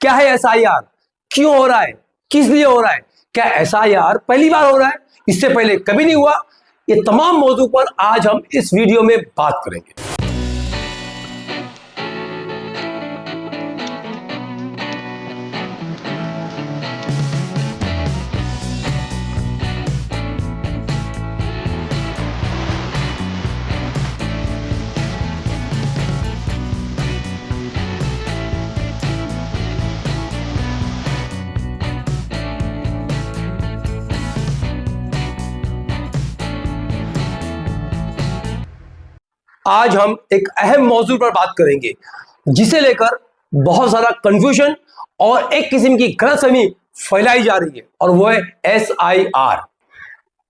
क्या है एसआईआर, क्यों हो रहा है, किस लिए हो रहा है, क्या एसआईआर पहली बार हो रहा है, इससे पहले कभी नहीं हुआ, ये तमाम मौजू पर आज हम इस वीडियो में बात करेंगे। आज हम एक अहम मौजू पर बात करेंगे जिसे लेकर बहुत सारा कंफ्यूजन और एक किस्म की गलतफहमी फैलाई जा रही है, और वो है एसआईआर।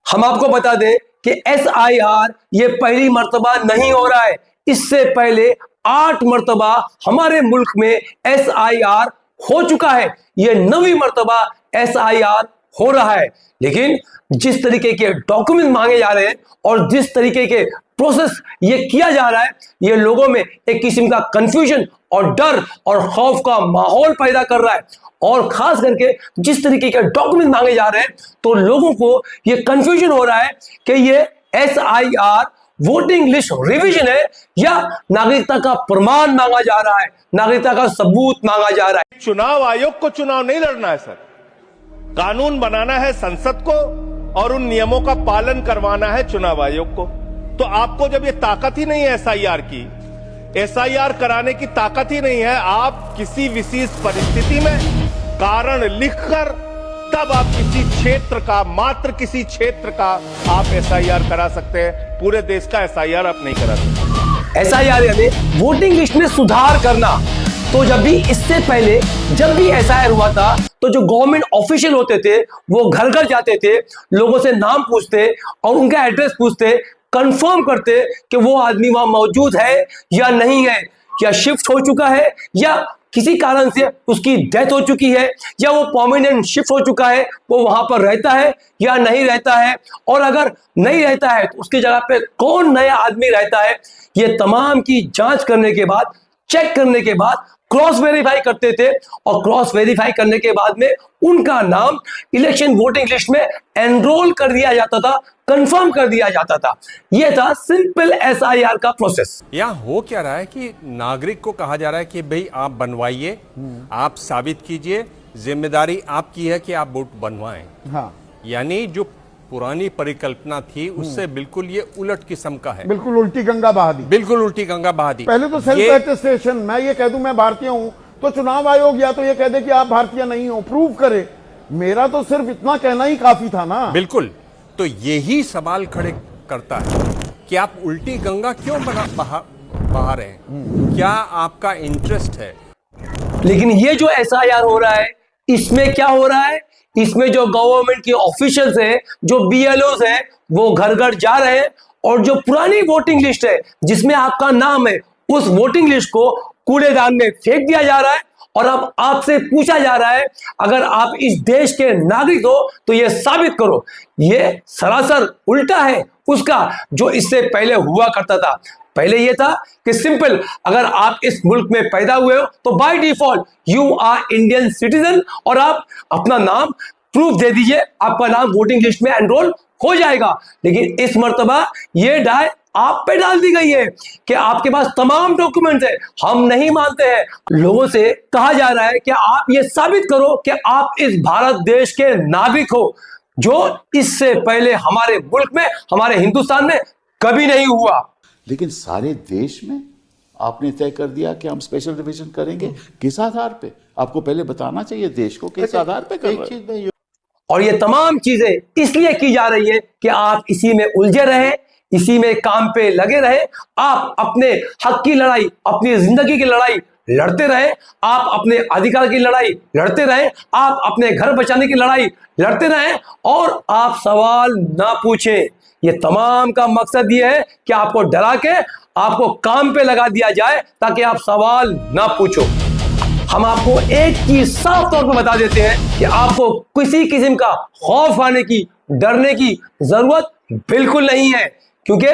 हम आपको बता दें कि एसआईआर ये पहली मर्तबा नहीं हो रहा है, इससे पहले 8 मर्तबा हमारे मुल्क में एसआईआर हो चुका है। ये 9वीं मर्तबा एसआईआर हो रहा है। लेकिन जिस तरीके के डॉक्यूमेंट मांगे जा रहे हैं और जिस तरीके के प्रोसेस ये किया जा रहा है, ये लोगों में एक किस्म का कंफ्यूजन और डर और खौफ का माहौल पैदा कर रहा है। और खास करके जिस तरीके के डॉक्यूमेंट मांगे जा रहे हैं, तो लोगों को ये कंफ्यूजन हो रहा है कि ये एसआईआर वोटिंग लिस्ट रिवीजन है या नागरिकता का प्रमाण मांगा जा रहा है, नागरिकता का सबूत मांगा जा रहा है। चुनाव आयोग को चुनाव नहीं लड़ना है सर, कानून बनाना है संसद को और उन नियमों का पालन करवाना है चुनाव आयोग को। तो आपको जब ये ताकत ही नहीं है एसआईआर की, एसआईआर कराने की ताकत ही नहीं है, आप किसी विशेष परिस्थिति में कारण लिखकर तब आप किसी क्षेत्र का, मात्र किसी क्षेत्र का आप एसआईआर करा सकते हैं। पूरे देश का एसआईआर आप नहीं करा सकते। एसआईआर यानी वोटिंग लिस्ट में सुधार करना। तो जब भी इससे पहले जब भी एसआईआर हुआ था, तो जो गवर्नमेंट ऑफिशियल होते थे वो घर घर जाते थे, लोगों से नाम पूछते और उनका एड्रेस पूछते, कंफर्म करते कि वो आदमी वहां मौजूद है या नहीं है, या शिफ्ट हो चुका है या किसी कारण से उसकी डेथ हो चुकी है, या वो परमानेंट शिफ्ट हो चुका है, वो वहां पर रहता है या नहीं रहता है, और अगर नहीं रहता है तो उसकी जगह पे कौन नया आदमी रहता है। ये तमाम की जांच करने के बाद, चेक करने के बाद क्रॉस वेरीफाई करते थे, और क्रॉस वेरीफाई करने के बाद में उनका नाम इलेक्शन वोटिंग लिस्ट में एनरोल कर दिया जाता था, कंफर्म कर दिया जाता था। यह था सिंपल एसआईआर का प्रोसेस। यहाँ हो क्या रहा है कि नागरिक को कहा जा रहा है कि भाई आप बनवाइए, आप साबित कीजिए, जिम्मेदारी आपकी है कि आप वोट बनवाएं। हाँ। यानी जो पुरानी परिकल्पना थी उससे बिल्कुल ये उलट किस्म का है, बिल्कुल उल्टी गंगा बहा दी, बिल्कुल उल्टी गंगा बहा दी। पहले तो सेल्फ अटेस्टेशन, मैं ये कह दूं मैं भारतीय हूं, तो चुनाव आयोग या तो ये कह दे कि आप भारतीय नहीं हो, प्रूव करे। मेरा तो सिर्फ इतना कहना ही काफी था ना। बिल्कुल। तो यही सवाल खड़े करता है कि आप उल्टी गंगा क्यों बहा रहे हैं, क्या आपका इंटरेस्ट है। लेकिन ये जो एसआईआर हो रहा है, इसमें क्या हो रहा है, इसमें जो गवर्नमेंट के ऑफिशियल्स हैं, जो बीएलओज हैं, वो घर घर जा रहे हैं, और जो पुरानी वोटिंग लिस्ट है जिसमें आपका नाम है, उस वोटिंग लिस्ट को कूड़ेदान में फेंक दिया जा रहा है। और अब आपसे पूछा जा रहा है, अगर आप इस देश के नागरिक हो तो यह साबित करो। यह सरासर उल्टा है उसका जो इससे पहले हुआ करता था। पहले यह था कि सिंपल, अगर आप इस मुल्क में पैदा हुए हो तो by default you are Indian citizen, और आप अपना नाम प्रूफ दे दीजिए, आपका नाम वोटिंग लिस्ट में एनरोल हो जाएगा। लेकिन इस मर्तबा ये डाय आप पे डाल दी गई है कि आपके पास तमाम डॉक्यूमेंट्स है, हम नहीं मानते हैं। लोगों से कहा जा रहा है कि आप ये साबित करो कि आप इस भारत देश के नागरिक हो, जो इससे पहले हमारे मुल्क में, हमारे हिंदुस्तान में कभी नहीं हुआ। लेकिन सारे देश में आपने तय कर दिया कि हम स्पेशल डिवीजन करेंगे। किस आधार पे? आपको पहले बताना चाहिए देश को किस आधार पे कर रहे हैं। और ये तमाम चीजें इसलिए की जा रही है कि आप इसी में उलझे रहे, इसी में काम पे लगे रहे, आप अपने हक की लड़ाई, अपनी जिंदगी की लड़ाई लड़ते रहे, आप अपने अधिकार की लड़ाई लड़ते रहे, आप अपने घर बचाने की लड़ाई लड़ते रहे, और आप सवाल ना पूछें। ये तमाम का मकसद ये है कि आपको डरा के आपको काम पे लगा दिया जाए ताकि आप सवाल ना पूछो। हम आपको एक चीज साफ तौर पर बता देते हैं कि आपको किसी किस्म का खौफ आने की, डरने की जरूरत बिल्कुल नहीं है, क्योंकि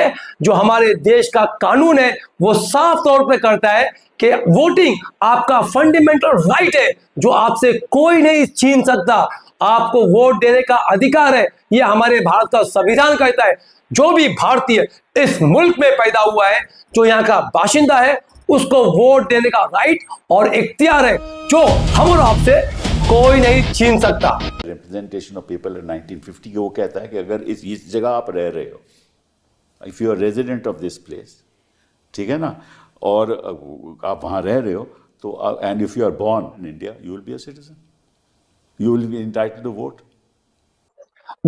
जो हमारे देश का कानून है वो साफ तौर पे करता है कि वोटिंग आपका फंडामेंटल राइट है, जो आपसे कोई नहीं छीन सकता। आपको वोट देने का अधिकार है, ये हमारे भारत का संविधान कहता है। जो भी भारतीय इस मुल्क में पैदा हुआ है, जो यहाँ का बाशिंदा है, उसको वोट देने का राइट और इख्तियार है, जो हम और आपसे कोई नहीं छीन सकता। रिप्रेजेंटेशन ऑफ पीपल इन 1950 वो कहता है कि अगर इस जगह आप रह रहे हो, if you are resident of this place, ठीक है ना, और आप वहां रह रहे हो, तो and if you are born in India, you will be a citizen, you will be entitled to vote.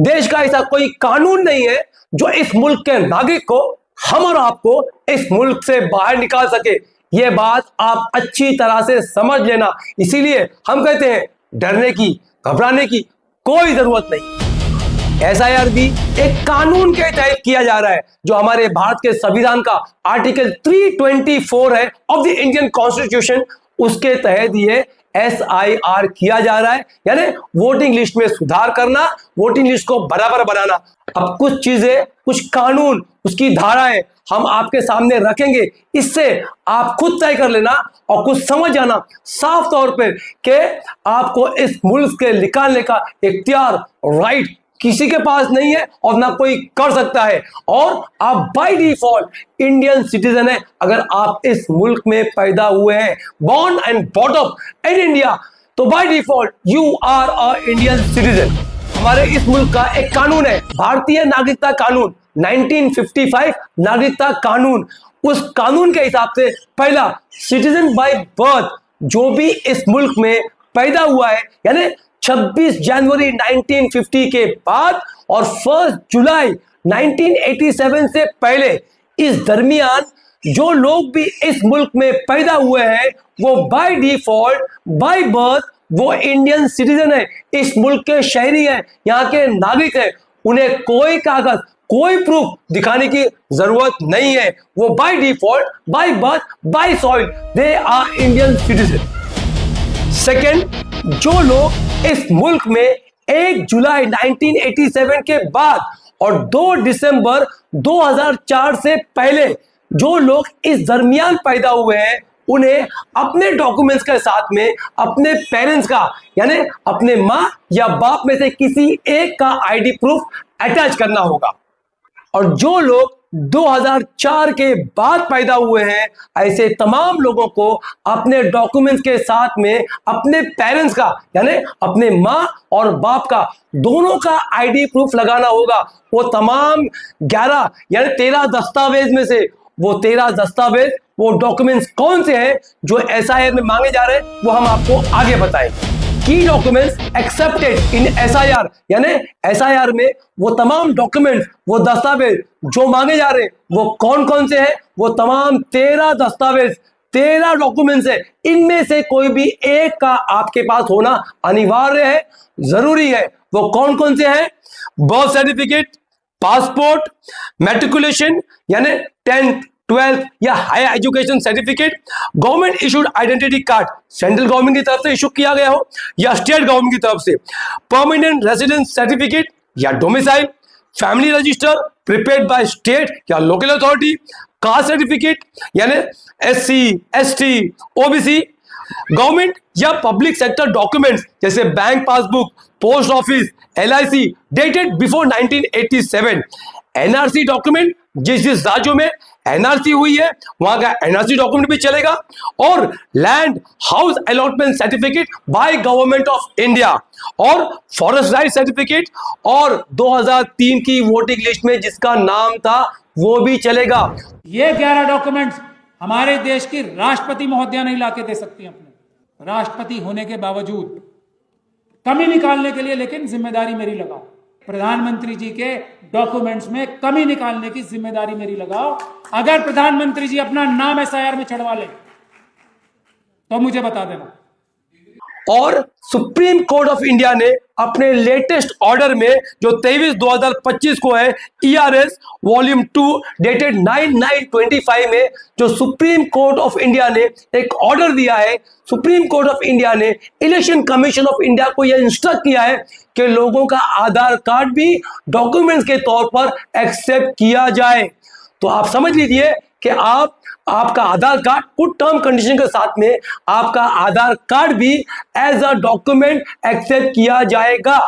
देश का ऐसा कोई कानून नहीं है जो इस मुल्क के नागरिक को, हम और आपको इस मुल्क से बाहर निकाल सके। यह बात आप अच्छी तरह से समझ लेना। इसीलिए हम कहते हैं डरने की, घबराने की कोई जरूरत नहीं। SIR भी एक कानून के तहत किया जा रहा है, जो हमारे भारत के संविधान का आर्टिकल 324 है ऑफ द इंडियन कॉन्स्टिट्यूशन, उसके तहत ये SIR किया जा रहा है, यानी वोटिंग लिस्ट में सुधार करना, वोटिंग लिस्ट को बराबर बनाना। अब कुछ चीजें, कुछ कानून, उसकी धाराएं हम आपके सामने रखेंगे, इससे आप खुद तय कर लेना और कुछ समझ जाना साफ तौर पर कि आपको इस मुल्क के निकालने का इख्तियार, राइट किसी के पास नहीं है और ना कोई कर सकता है, और आप बाय डिफॉल्ट इंडियन सिटीजन है। अगर आप इस मुल्क में पैदा हुए हैं, born and brought up in India, तो by default you are a Indian citizen. हमारे इस मुल्क का एक कानून है, भारतीय नागरिकता कानून, 1955 नागरिकता कानून। उस कानून के हिसाब से पहला सिटीजन बाय बर्थ जो भी इस मुल्क में पैदा हुआ है, यानी 26 जनवरी 1950 के बाद और 1 जुलाई 1987 से पहले, इस दरमियान जो लोग भी इस मुल्क में पैदा हुए हैं, वो बाय डिफॉल्ट, बाय बर्थ वो इंडियन सिटीजन है, इस मुल्क के शहरी हैं, यहाँ के नागरिक हैं। उन्हें कोई कागज, कोई प्रूफ दिखाने की जरूरत नहीं है। वो by default, by birth, by soil, they are Indian citizen. Second, जो लोग इस मुल्क में 1 जुलाई 1987 के बाद और 2 दिसंबर 2004 से पहले जो लोग इस दरमियान पैदा हुए हैं, उन्हें अपने डॉक्यूमेंट्स के साथ में अपने पेरेंट्स का, यानी अपने मां या बाप में से किसी एक का आईडी प्रूफ अटैच करना होगा। और जो लोग 2004 के बाद पैदा हुए हैं, ऐसे तमाम लोगों को अपने डॉक्यूमेंट्स के साथ में अपने पेरेंट्स का, यानी अपने मां और बाप का, दोनों का आईडी प्रूफ लगाना होगा। वो तमाम 11 यानी 13 दस्तावेज में से वो 13 दस्तावेज, वो डॉक्यूमेंट्स कौन से हैं जो SIR में मांगे जा रहे हैं, वो हम आपको आगे बताएंगे। की डॉक्यूमेंट्स एक्सेप्टेड इन SIR, यानी SIR में वो तमाम डॉक्यूमेंट्स, वो दस्तावेज जो मांगे जा रहे हैं, वो कौन कौन से हैं? वो तमाम 13 दस्तावेज, 13 डॉक्यूमेंट्स है। इनमें से कोई भी एक का आपके पास होना अनिवार्य है, जरूरी है। वो कौन कौन से हैं? बर्थ सर्टिफिकेट, पासपोर्ट, मैट्रिकुलेशन यानी 10th 12th या higher education certificate, government issued identity card, central government की तरफ से इशू किया गया हो या स्टेट गवर्नमेंट की तरफ से, परमानेंट रेजिडेंस सर्टिफिकेट या domicile, family register prepared by state या लोकल अथॉरिटी, कास्ट सर्टिफिकेट यानी SC, ST, OBC, गवर्नमेंट या पब्लिक सेक्टर डॉक्यूमेंट्स जैसे bank passbook, post office, LIC dated before 1987, NRC document, जिस जिस राज्यों में NRC हुई है वहां का NRC डॉक्यूमेंट भी चलेगा, और land house allotment certificate by government of India, और फॉरेस्ट राइट सर्टिफिकेट, और 2003 की वोटिंग लिस्ट में जिसका नाम था वो भी चलेगा। ये 11 डॉक्यूमेंट्स हमारे देश की राष्ट्रपति महोदया नहीं लाके दे सकती अपने, राष्ट्रपति होने के बावजूद कमी निकालने के लिए, लेकिन जिम्मेदारी मेरी लगाओ। प्रधानमंत्री जी के डॉक्यूमेंट्स में कमी निकालने की जिम्मेदारी मेरी लगाओ। अगर प्रधानमंत्री जी अपना नाम SIR में चढ़वा ले तो मुझे बता देना। और सुप्रीम कोर्ट ऑफ इंडिया ने अपने लेटेस्ट ऑर्डर में जो 23/2025 को है ERS वॉल्यूम 2 डेटेड 9/9/25 में जो सुप्रीम कोर्ट ऑफ इंडिया ने एक ऑर्डर दिया है, सुप्रीम कोर्ट ऑफ इंडिया ने इलेक्शन कमीशन ऑफ इंडिया को यह इंस्ट्रक्ट किया है कि लोगों का आधार कार्ड भी डॉक्यूमेंट्स के तौर पर एक्सेप्ट किया जाए। तो आप समझ लीजिए कि आपका आधार कार्ड कुछ टर्म कंडीशन के साथ में आपका आधार कार्ड भी एज अ डॉक्यूमेंट एक्सेप्ट किया जाएगा।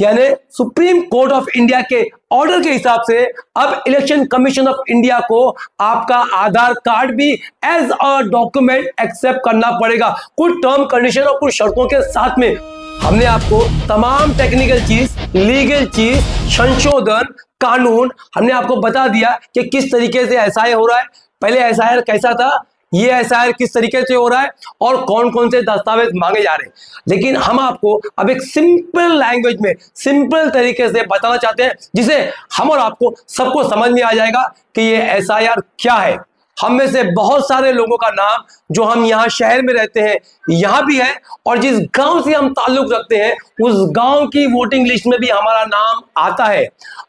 यानी सुप्रीम कोर्ट ऑफ इंडिया के ऑर्डर के हिसाब से अब इलेक्शन कमीशन ऑफ इंडिया को आपका आधार कार्ड भी एज अ डॉक्यूमेंट एक्सेप्ट करना पड़ेगा, कुछ टर्म कंडीशन और कुछ शर्तों के साथ में। हमने आपको तमाम टेक्निकल चीज, लीगल चीज, संशोधन, कानून हमने आपको बता दिया कि किस तरीके से एसआईआर हो रहा है, पहले एसआईआर कैसा था, ये एसआईआर किस तरीके से हो रहा है और कौन कौन से दस्तावेज मांगे जा रहे हैं। लेकिन हम आपको अब एक सिंपल लैंग्वेज में, सिंपल तरीके से बताना चाहते हैं जिसे हम और आपको सबको समझ में आ जाएगा कि ये एसआईआर क्या है। हम में से बहुत सारे लोगों का नाम जो हम यहाँ शहर में रहते हैं यहाँ भी है, और जिस गांव से हम ताल्लुक रखते हैं उस गांव की वोटिंग लिस्ट में भी हमारा नाम आता है।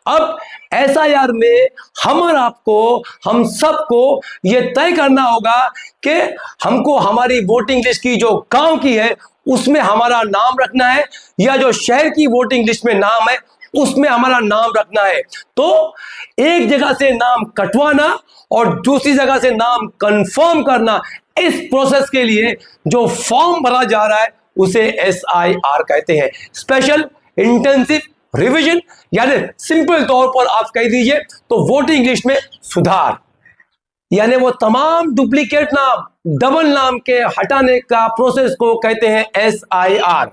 अब एसआईआर में हम और आपको, हम सबको ये तय करना होगा कि हमको हमारी वोटिंग लिस्ट की जो गांव की है उसमें हमारा नाम रखना है या जो शहर की वोटिंग लिस्ट में नाम है उसमें हमारा नाम रखना है। तो एक जगह से नाम कटवाना और दूसरी जगह से नाम कंफर्म करना, इस प्रोसेस के लिए जो फॉर्म भरा जा रहा है उसे एसआईआर कहते हैं, स्पेशल इंटेंसिव रिवीजन। यानी सिंपल तौर पर आप कह दीजिए तो वोटिंग लिस्ट में सुधार, यानी वो तमाम डुप्लीकेट नाम, डबल नाम के हटाने का प्रोसेस को कहते हैं एसआईआर।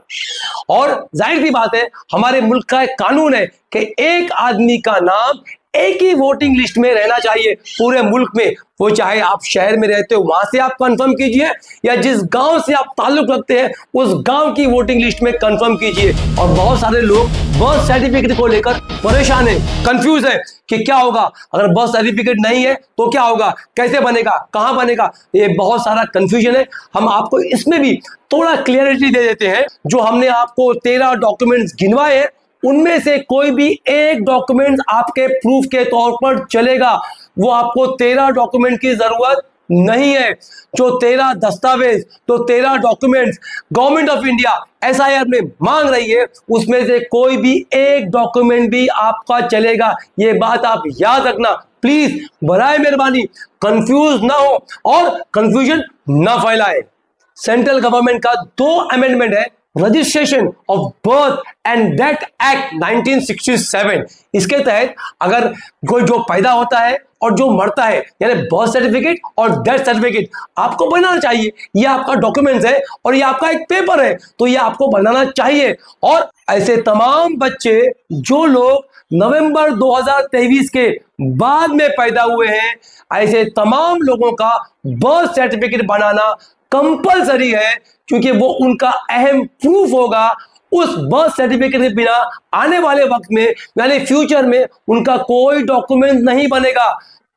और जाहिर सी बात है हमारे मुल्क का एक कानून है कि एक आदमी का नाम एक ही वोटिंग लिस्ट में रहना चाहिए पूरे मुल्क में, वो चाहे आप शहर में रहते हो वहां से आप कंफर्म कीजिए या जिस गांव से आप ताल्लुक रखते हैं उस गांव की वोटिंग लिस्ट में कंफर्म कीजिए। और बहुत सारे लोग बर्थ सर्टिफिकेट को लेकर परेशान है, कंफ्यूज है कि क्या होगा, अगर बर्थ सर्टिफिकेट नहीं है तो क्या होगा, कैसे बनेगा, कहां बनेगा, ये बहुत सारा कंफ्यूजन है। हम आपको इसमें भी थोड़ा क्लियरिटी दे देते हैं। जो हमने आपको 13 डॉक्यूमेंट्स गिनवाए हैं उनमें से कोई भी एक डॉक्यूमेंट आपके प्रूफ के तौर पर चलेगा, वो आपको 13 डॉक्यूमेंट की जरूरत नहीं है। जो 13 दस्तावेज, तो 13 documents government of India SIR में मांग रही है उसमें से कोई भी एक डॉक्यूमेंट भी आपका चलेगा। ये बात आप याद रखना प्लीज, बराए मेहरबानी कंफ्यूज ना हो और कंफ्यूजन ना फैलाए। सेंट्रल गवर्नमेंट का 2 अमेंडमेंट है, registration of birth and death act 1967। इसके तहत अगर कोई जो पैदा होता है और जो मरता है, यानी बर्थ सर्टिफिकेट और डेथ सर्टिफिकेट आपको बनाना चाहिए। ये आपका डॉक्यूमेंट्स है और ये आपका एक पेपर है, तो ये आपको बनाना चाहिए। और ऐसे तमाम बच्चे जो लोग नवंबर 2023 के बाद में पैदा हुए हैं, ऐसे तमाम लोगों का बर्थ सर्टिफिकेट बनाना कंपलसरी है, क्योंकि वो उनका अहम प्रूफ होगा। उस बर्थ सर्टिफिकेट के बिना आने वाले वक्त में यानी फ्यूचर में उनका कोई डॉक्यूमेंट नहीं बनेगा।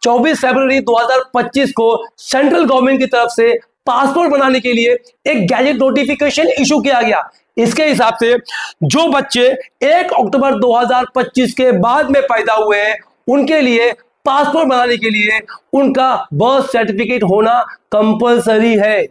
24 फरवरी 2025 को सेंट्रल गवर्नमेंट की तरफ से पासपोर्ट बनाने के लिए एक गैजेट नोटिफिकेशन इशू किया गया। इसके हिसाब से जो बच्चे 1 अक्टूबर 2025 के बाद में पैदा हुए हैं उनके लिए पासपोर्ट बनाने के लिए उनका बर्थ सर्टिफिकेट होना कंपलसरी है।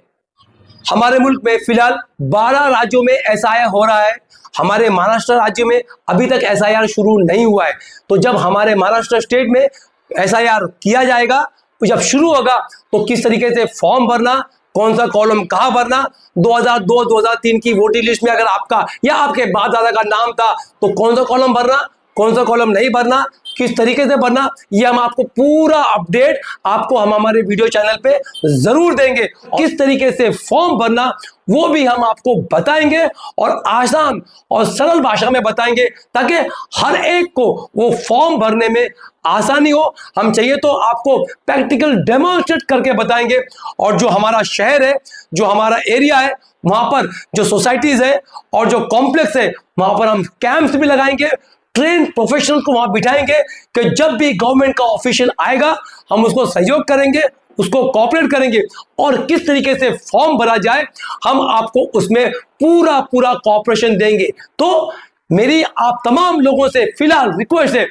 हमारे मुल्क में फिलहाल 12 राज्यों में एसआईआर हो रहा है। हमारे महाराष्ट्र राज्य में अभी तक एसआईआर शुरू नहीं हुआ है। तो जब हमारे महाराष्ट्र स्टेट में एसआईआर किया जाएगा, जब शुरू होगा तो किस तरीके से फॉर्म भरना, कौन सा कॉलम कहां भरना, 2002-2003 की वोटिंग लिस्ट में अगर आपका या आपके बाप दादा का नाम था तो कौन सा कॉलम भरना, कौन सा कॉलम नहीं भरना, किस तरीके से भरना, ये हम आपको पूरा अपडेट आपको हम हमारे वीडियो चैनल पे जरूर देंगे। किस तरीके से फॉर्म भरना वो भी हम आपको बताएंगे और आसान और सरल भाषा में बताएंगे ताकि हर एक को वो फॉर्म भरने में आसानी हो। हम चाहिए तो आपको प्रैक्टिकल डेमोन्स्ट्रेट करके बताएंगे। और जो हमारा शहर है, जो हमारा एरिया है, वहां पर जो सोसाइटीज है और जो कॉम्प्लेक्स है वहां पर हम कैंप्स भी लगाएंगे, ट्रेन प्रोफेशनल को वहां बिठाएंगे कि जब भी गवर्नमेंट का ऑफिशियल आएगा हम उसको सहयोग करेंगे, उसको कोऑपरेट करेंगे और किस तरीके से फॉर्म भरा जाए हम आपको उसमें पूरा कोऑपरेशन देंगे। तो मेरी आप तमाम लोगों से फिलहाल रिक्वेस्ट है,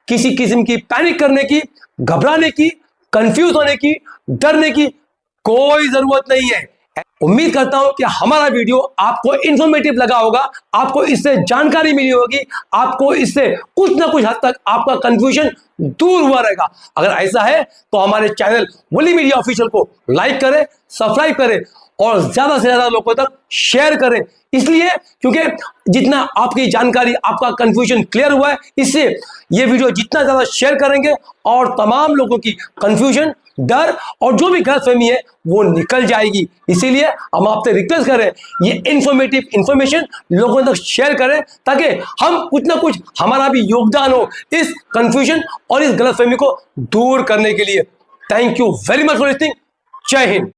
किसी किस्म की पैनिक करने की, घबराने की, कंफ्यूज होने की, डरने की कोई जरूरत नहीं है। उम्मीद करता हूं कि हमारा वीडियो आपको इंफॉर्मेटिव लगा होगा, आपको इससे जानकारी मिली होगी, आपको इससे कुछ ना कुछ हद तक आपका कंफ्यूजन दूर हुआ रहेगा। अगर ऐसा है तो हमारे चैनल वली मीडिया ऑफिशियल को लाइक करें, सब्सक्राइब करें और ज्यादा से ज्यादा लोगों तक शेयर करें। इसलिए क्योंकि जितना आपकी जानकारी, आपका कंफ्यूजन क्लियर हुआ है, इससे ये वीडियो जितना ज्यादा शेयर करेंगे और तमाम लोगों की कंफ्यूजन, डर और जो भी गलतफहमी है वो निकल जाएगी। इसीलिए हम आपसे रिक्वेस्ट करें, ये इंफॉर्मेटिव इंफॉर्मेशन लोगों तक शेयर करें ताकि हम कुछ ना कुछ हमारा भी योगदान हो इस कंफ्यूजन और इस गलतफहमी को दूर करने के लिए। Thank you very much for listening. जय हिंद।